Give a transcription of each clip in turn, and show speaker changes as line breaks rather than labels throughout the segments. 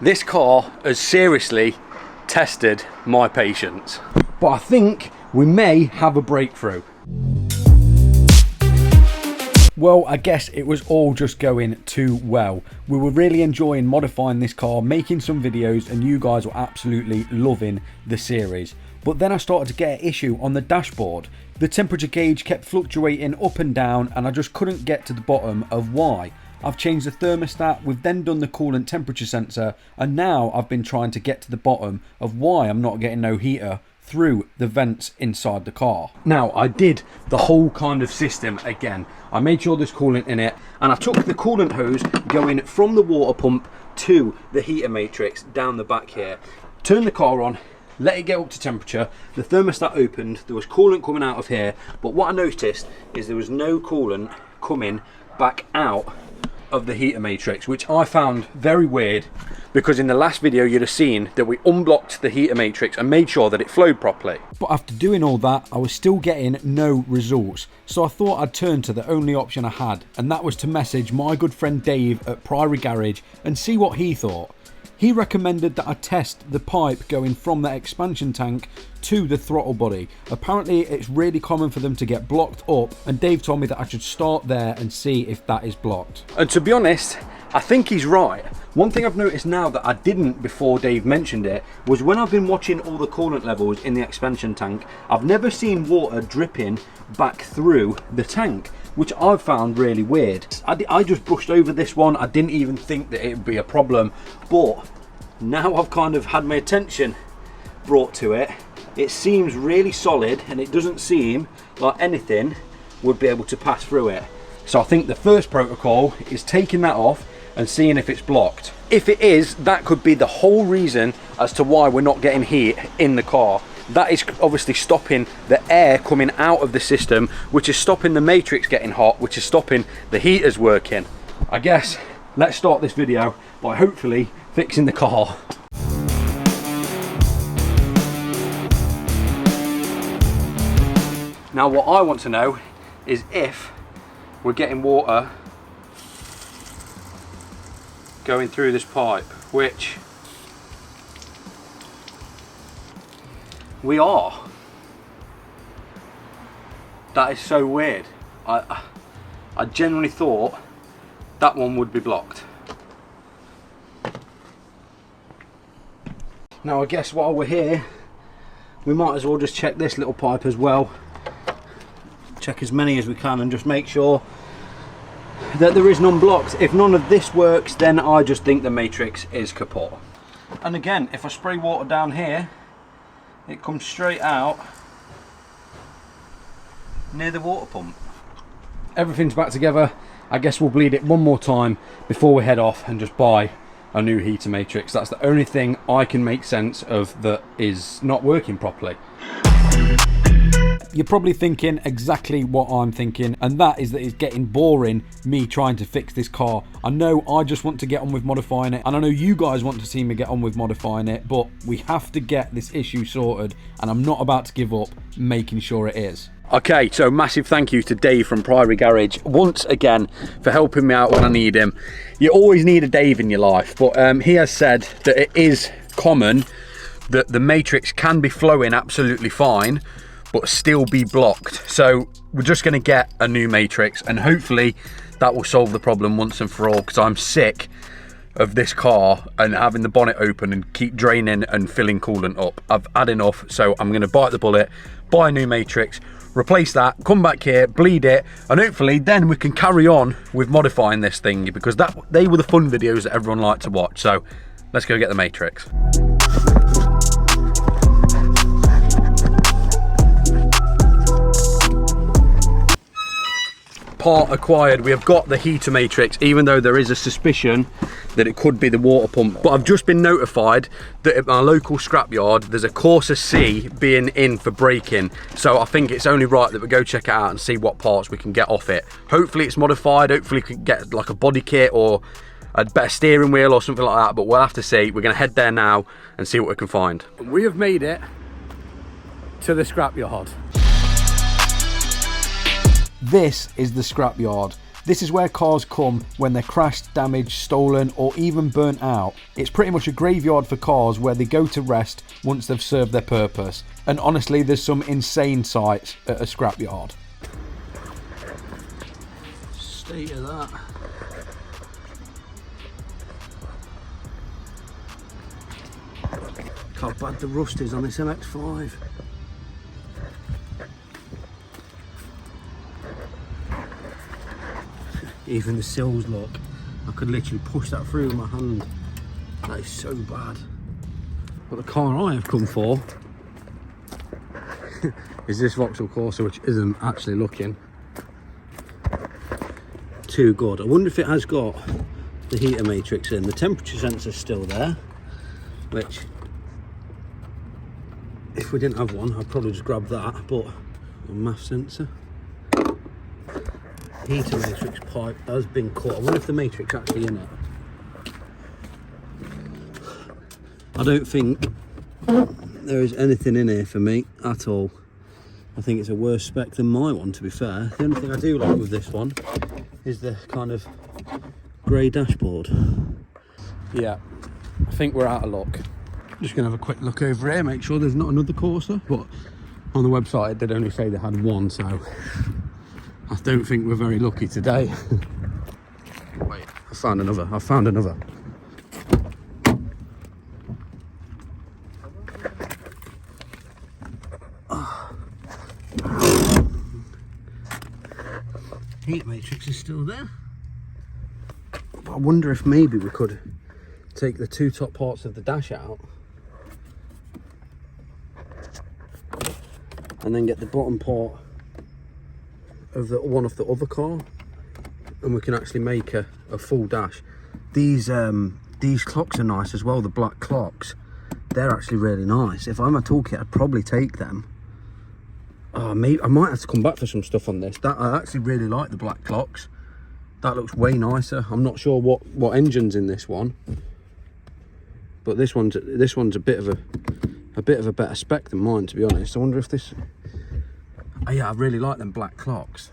This car has seriously tested my patience. But I think we may have a breakthrough. Well, I guess it was all just going too well. We were really enjoying modifying this car, making some videos, and you guys were absolutely loving the series. But then I started to get an issue on the dashboard. The temperature gauge kept fluctuating up and down, and I just couldn't get to the bottom of why. I've changed the thermostat, we've then done the coolant temperature sensor, and now I've been trying to get to the bottom of why I'm not getting no heater through the vents inside the car. Now, I did the whole kind of system again. I made sure there's coolant in it, and I took the coolant hose going from the water pump to the heater matrix down the back here. Turned the car on, let it get up to temperature, the thermostat opened, there was coolant coming out of here, but what I noticed is there was no coolant coming back out of the heater matrix, which I found very weird, because in the last video you'd have seen that we unblocked the heater matrix and made sure that it flowed properly. But after doing all that, I was still getting no results, so I thought I'd turn to the only option I had, and that was to message my good friend Dave at Priory Garage and see what he thought. He recommended that I test the pipe going from the expansion tank to the throttle body. Apparently it's really common for them to get blocked up, and Dave told me that I should start there and see if that is blocked. And to be honest, I think he's right. One thing I've noticed now that I didn't before Dave mentioned it was when I've been watching all the coolant levels in the expansion tank, I've never seen water dripping back through the tank, which I've found really weird. I just brushed over this one. I didn't even think that it would be a problem, but now I've kind of had my attention brought to it. It seems really solid, and it doesn't seem like anything would be able to pass through it. So I think the first protocol is taking that off and seeing if it's blocked. If it is, that could be the whole reason as to why we're not getting heat in the car. That is obviously stopping the air coming out of the system, which is stopping the matrix getting hot, which is stopping the heaters working. I guess let's start this video by hopefully fixing the car. Now what I want to know is if we're getting water going through this pipe, which we are. That is so weird. I genuinely thought that one would be blocked. Now I guess while we're here, we might as well just check this little pipe as well. Check as many as we can and just make sure that there is none blocked. If none of this works, then I just think the matrix is kaput. And again, if I spray water down here, it comes straight out near the water pump. Everything's back together. I guess we'll bleed it one more time before we head off and just buy a new heater matrix. That's the only thing I can make sense of that is not working properly. You're probably thinking exactly what I'm thinking, and that is that it's getting boring me trying to fix this car. I know I just want to get on with modifying it, and I know you guys want to see me get on with modifying it, but we have to get this issue sorted, and I'm not about to give up making sure it is. Okay, so massive thank you to Dave from Priory Garage once again for helping me out when I need him. You always need a Dave in your life, but he has said that it is common that the matrix can be flowing absolutely fine but still be blocked. So we're just going to get a new matrix, and hopefully that will solve the problem once and for all, because I'm sick of this car and having the bonnet open and keep draining and filling coolant up. I've had enough, so I'm going to bite the bullet, buy a new matrix, replace that, come back here, bleed it, and hopefully then we can carry on with modifying this thing, because they were the fun videos that everyone liked to watch. So let's go get the matrix. Part acquired. We have got the heater matrix, even though there is a suspicion that it could be the water pump. But I've just been notified that at my local scrapyard there's a Corsa C being in for breaking, so I think it's only right that we go check it out and see what parts we can get off it. Hopefully it's modified, hopefully we can get like a body kit or a better steering wheel or something like that, but we'll have to see. We're going to head there now and see what we can find. We have made it to the scrapyard. This is the scrapyard. This is where cars come when they're crashed, damaged, stolen, or even burnt out. It's pretty much a graveyard for cars where they go to rest once they've served their purpose. And honestly, there's some insane sights at a scrapyard.
State of that. Look how bad the rust is on this MX-5. Even the sills, look. I could literally push that through with my hand. That is so bad. But the car I have come for is this Vauxhall Corsa, which isn't actually looking too good. I wonder if it has got the heater matrix in. The temperature sensor's still there, which, if we didn't have one, I'd probably just grab that, but a mass sensor. Heater matrix pipe has been cut. I wonder if the matrix actually in it. I don't think there is anything in here for me at all. I think it's a worse spec than my one, to be fair. The only thing I do like with this one is the kind of grey dashboard. Yeah, I think we're out of luck. Just gonna have a quick look over here, make sure there's not another Corsa, but on the website it did only say they had one, so I don't think we're very lucky today. Wait, I found another. Heat matrix is still there. But I wonder if maybe we could take the two top parts of the dash out and then get the bottom part of the one off the other car, and we can actually make a full dash. These clocks are nice as well, the black clocks. They're actually really nice. If I'm a toolkit, I'd probably take them. Oh, maybe I might have to come back for some stuff on this. I actually really like the black clocks. That looks way nicer. I'm not sure what engine's in this one, but this one's a bit of a better spec than mine, to be honest. I wonder if this. Oh yeah, I really like them black clocks.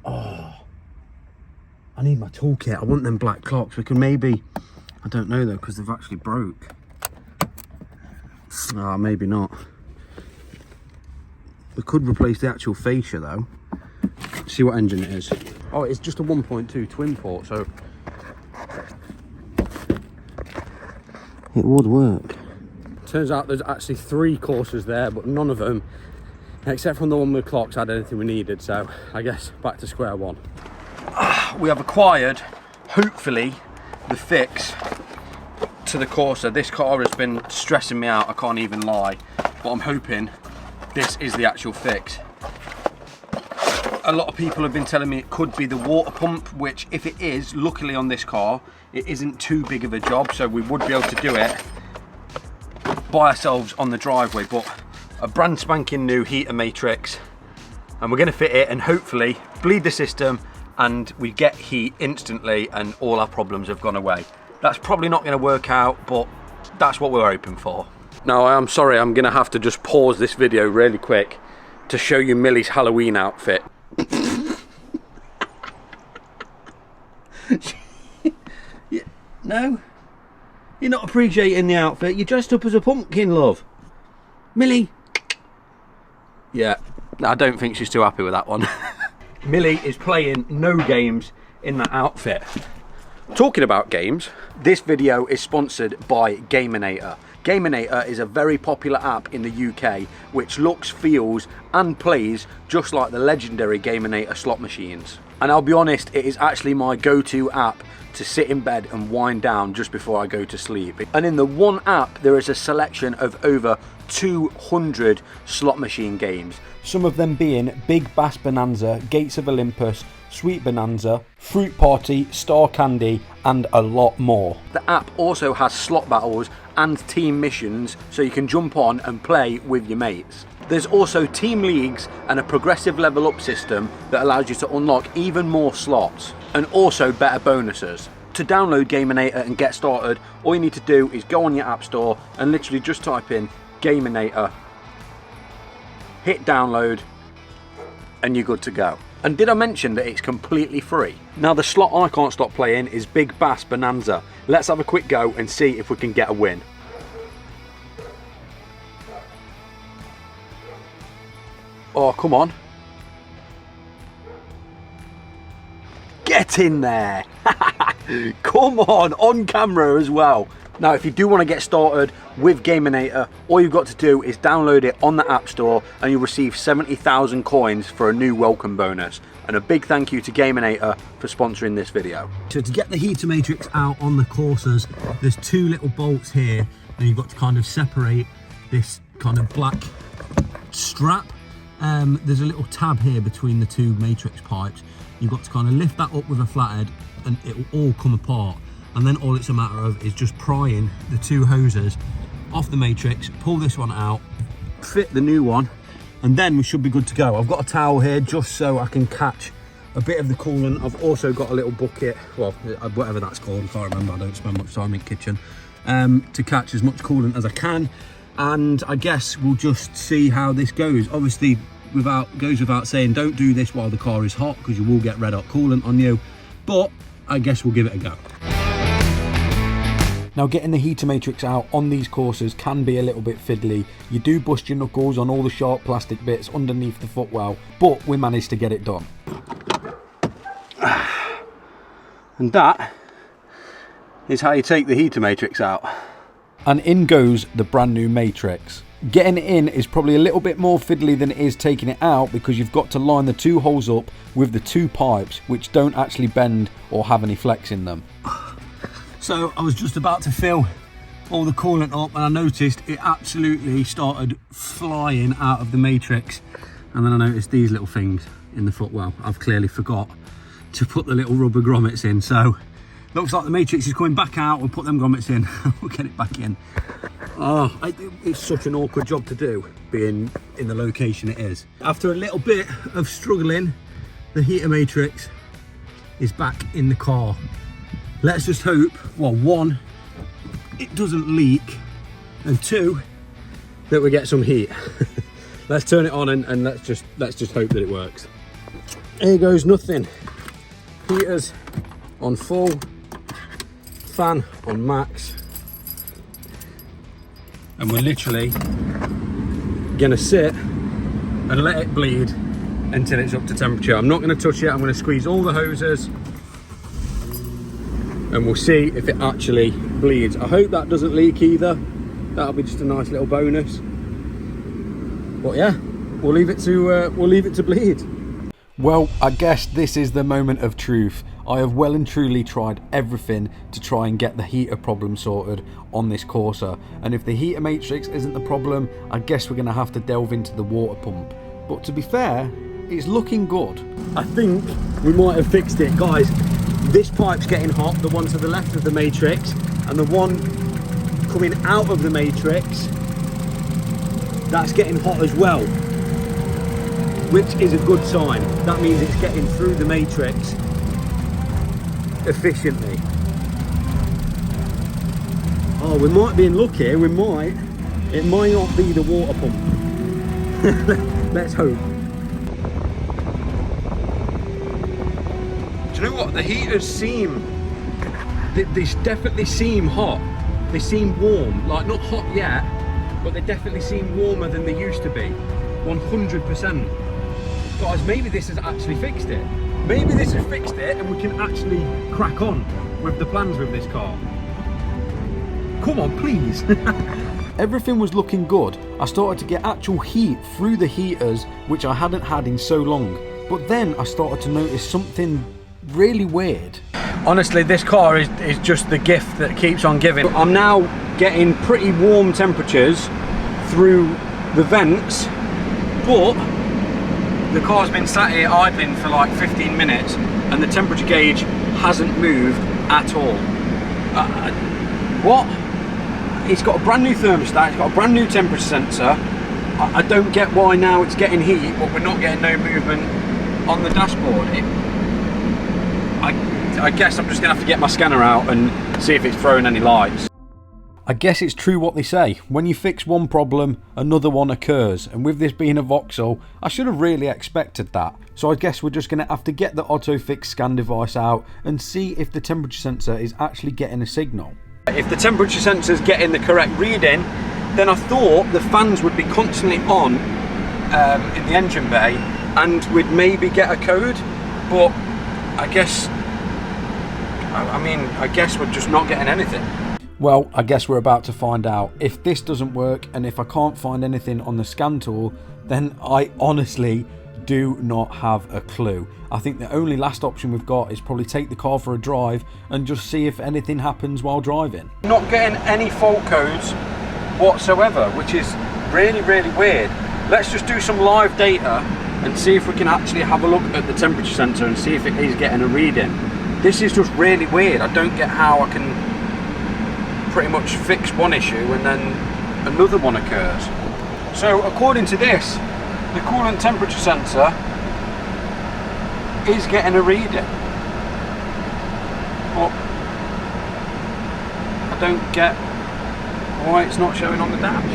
Oh, I need my toolkit. I want them black clocks. We can maybe, I don't know though, because they've actually broke. Oh, maybe not. We could replace the actual fascia though. See what engine it is. Oh, it's just a 1.2 twin port, so it would work. Turns out there's actually 3 Corsas there, but none of them, except from the one with clocks, had anything we needed, so I guess back to square one. We have acquired, hopefully, the fix to the Corsa. This car has been stressing me out, I can't even lie, but I'm hoping this is the actual fix. A lot of people have been telling me it could be the water pump, which if it is, luckily on this car, it isn't too big of a job, so we would be able to do it by ourselves on the driveway. But a brand spanking new heater matrix, and we're going to fit it and hopefully bleed the system and we get heat instantly and all our problems have gone away. That's probably not going to work out, but that's what we're hoping for. Now, I am sorry, I'm going to have to just pause this video really quick to show you Millie's Halloween outfit. No? You're not appreciating the outfit. You're dressed up as a pumpkin, love. Millie. Yeah, I don't think she's too happy with that one. Millie is playing no games in that outfit. Talking about games, this video is sponsored by GAminator. GAminator is a very popular app in the UK which looks, feels and plays just like the legendary GAminator slot machines. And I'll be honest, it is actually my go-to app to sit in bed and wind down just before I go to sleep. And in the one app there is a selection of over 200 slot machine games. Some of them being Big Bass Bonanza, Gates of Olympus, Sweet Bonanza, Fruit Party, Star Candy and a lot more. The app also has slot battles and team missions so you can jump on and play with your mates. There's also team leagues and a progressive level up system that allows you to unlock even more slots and also better bonuses. To download GAminator and get started, all you need to do is go on your app store and literally just type in GAminator, hit download and you're good to go. And did I mention that it's completely free? Now the slot I can't stop playing is Big Bass Bonanza. Let's have a quick go and see if we can get a win. Oh, come on. Get in there. Come on camera as well. Now, if you do want to get started with GAminator, all you've got to do is download it on the App Store and you'll receive 70,000 coins for a new welcome bonus. And a big thank you to GAminator for sponsoring this video.
So to get the heater matrix out on the Corsas, there's two little bolts here, and you've got to kind of separate this kind of black strap. There's a little tab here between the two matrix pipes. You've got to kind of lift that up with a flathead and it will all come apart. And then all it's a matter of is just prying the two hoses off the matrix, pull this one out, fit the new one, and then we should be good to go. I've got a towel here just so I can catch a bit of the coolant. I've also got a little bucket, well, whatever that's called, I can't remember, I don't spend much time in the kitchen, to catch as much coolant as I can. And I guess we'll just see how this goes. Obviously, goes without saying, don't do this while the car is hot because you will get red hot coolant on you, but I guess we'll give it a go.
Now, getting the heater matrix out on these Corsas can be a little bit fiddly. You do bust your knuckles on all the sharp plastic bits underneath the footwell, but we managed to get it done.
And that is how you take the heater matrix out.
And in goes the brand new matrix. Getting it in is probably a little bit more fiddly than it is taking it out, because you've got to line the two holes up with the two pipes, which don't actually bend or have any flex in them.
So I was just about to fill all the coolant up and I noticed it absolutely started flying out of the matrix. And then I noticed these little things in the footwell. I've clearly forgot to put the little rubber grommets in. So looks like the matrix is coming back out. We'll put them grommets in, we'll get it back in. Oh, it's such an awkward job to do, being in the location it is. After a little bit of struggling, the heater matrix is back in the car. Let's just hope, well, one, it doesn't leak, and two, that we get some heat. Let's turn it on and let's just hope that it works. Here goes nothing. Heaters on full, fan on max, and we're literally gonna sit and let it bleed until it's up to temperature. I'm not gonna touch it. I'm gonna squeeze all the hoses and we'll see if it actually bleeds. I hope that doesn't leak either. That'll be just a nice little bonus. But yeah, we'll leave it to bleed.
Well, I guess this is the moment of truth. I have well and truly tried everything to try and get the heater problem sorted on this Corsa. And if the heater matrix isn't the problem, I guess we're going to have to delve into the water pump. But to be fair, it's looking good.
I think we might have fixed it, guys. This pipe's getting hot, the one to the left of the matrix, and the one coming out of the matrix, that's getting hot as well, which is a good sign. That means it's getting through the matrix efficiently. Oh, we might be in luck here, it might not be the water pump. Let's hope.
Do you know what? The heaters they definitely seem hot. They seem warm. Like, not hot yet, but they definitely seem warmer than they used to be. 100%. Guys, maybe this has actually fixed it. Maybe this has fixed it and we can actually crack on with the plans with this car. Come on, please.
Everything was looking good. I started to get actual heat through the heaters, which I hadn't had in so long. But then I started to notice something really weird.
Honestly, this car is just the gift that keeps on giving. I'm now getting pretty warm temperatures through the vents, but the car's been sat here idling for like 15 minutes and the temperature gauge hasn't moved at all. What? It's got a brand new thermostat, it's got a brand new temperature sensor. I don't get why now it's getting heat, but we're not getting no movement on the dashboard. I guess I'm just gonna have to get my scanner out and see if it's throwing any lights.
I guess it's true what they say. When you fix one problem, another one occurs. And with this being a Vauxhall, I should have really expected that. So I guess we're just going to have to get the AutoFix scan device out and see if the temperature sensor is actually getting a signal.
If the temperature sensor is getting the correct reading, then I thought the fans would be constantly on in the engine bay and we'd maybe get a code. But I guess we're just not getting anything.
Well, I guess we're about to find out. If this doesn't work and if I can't find anything on the scan tool, then I honestly do not have a clue. I think the only last option we've got is probably take the car for a drive and just see if anything happens while driving.
Not getting any fault codes whatsoever, which is really, really weird. Let's just do some live data and see if we can actually have a look at the temperature sensor and see if it is getting a reading. This is just really weird. I don't get how I can pretty much fix one issue and then another one occurs. So according to this, the coolant temperature sensor is getting a reading. But I don't get why it's not showing on the dash.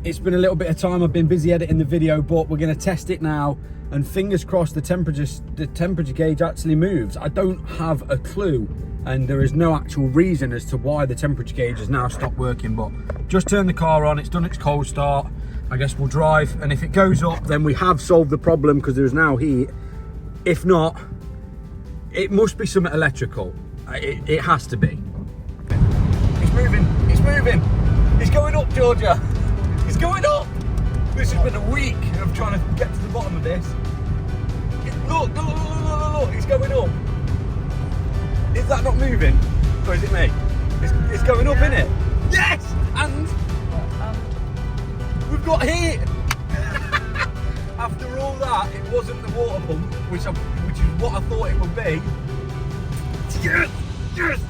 It's been a little bit of time. I've been busy editing the video, but we're going to test it now. And fingers crossed the temperature gauge actually moves. I don't have a clue, and there is no actual reason as to why the temperature gauge has now stopped working. But just turned the car on, it's done its cold start. I guess we'll drive, and if it goes up, then we have solved the problem because there's now heat. If not, it must be something electrical. It has to be. It's moving, it's moving. It's going up, Georgia. It's going up. This has been a week of trying to get to the bottom of this. Look, it's going up. Is that not moving? Or is it me? It's going up, isn't it? Yes! And we've got heat! After all that, it wasn't the water pump, which is what I thought it would be. Yes! Yes!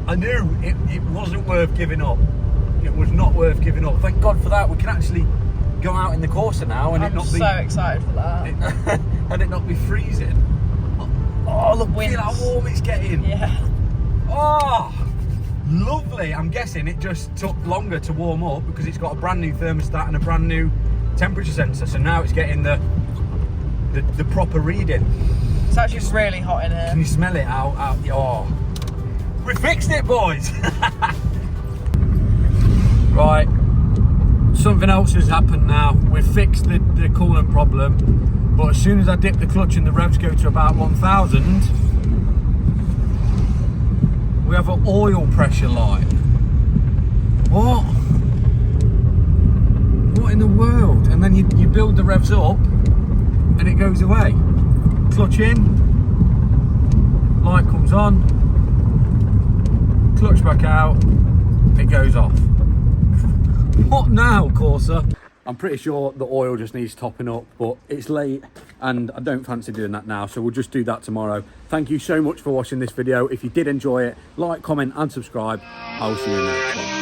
I knew it wasn't worth giving up. It was not worth giving up. Thank God for that. We can actually go out in the Corsa now and
I'm so excited for that.
And it not be freezing. Oh, look, feel how warm it's getting.
Yeah.
Oh, lovely. I'm guessing it just took longer to warm up because it's got a brand new thermostat and a brand new temperature sensor. So now it's getting the proper reading.
It's actually really hot in here.
Can you smell it out? Oh, we fixed it, boys. Right, something else has happened now. We've fixed the coolant problem, but as soon as I dip the clutch and the revs go to about 1000, we have an oil pressure light. What? What in the world? And then you build the revs up and it goes away. Clutch in, light comes on, clutch back out, it goes off. What now, Corsa? I'm pretty sure the oil just needs topping up, but it's late and I don't fancy doing that now, so we'll just do that tomorrow. Thank you so much for watching this video. If you did enjoy it, like, comment and subscribe. I will see you in the next one.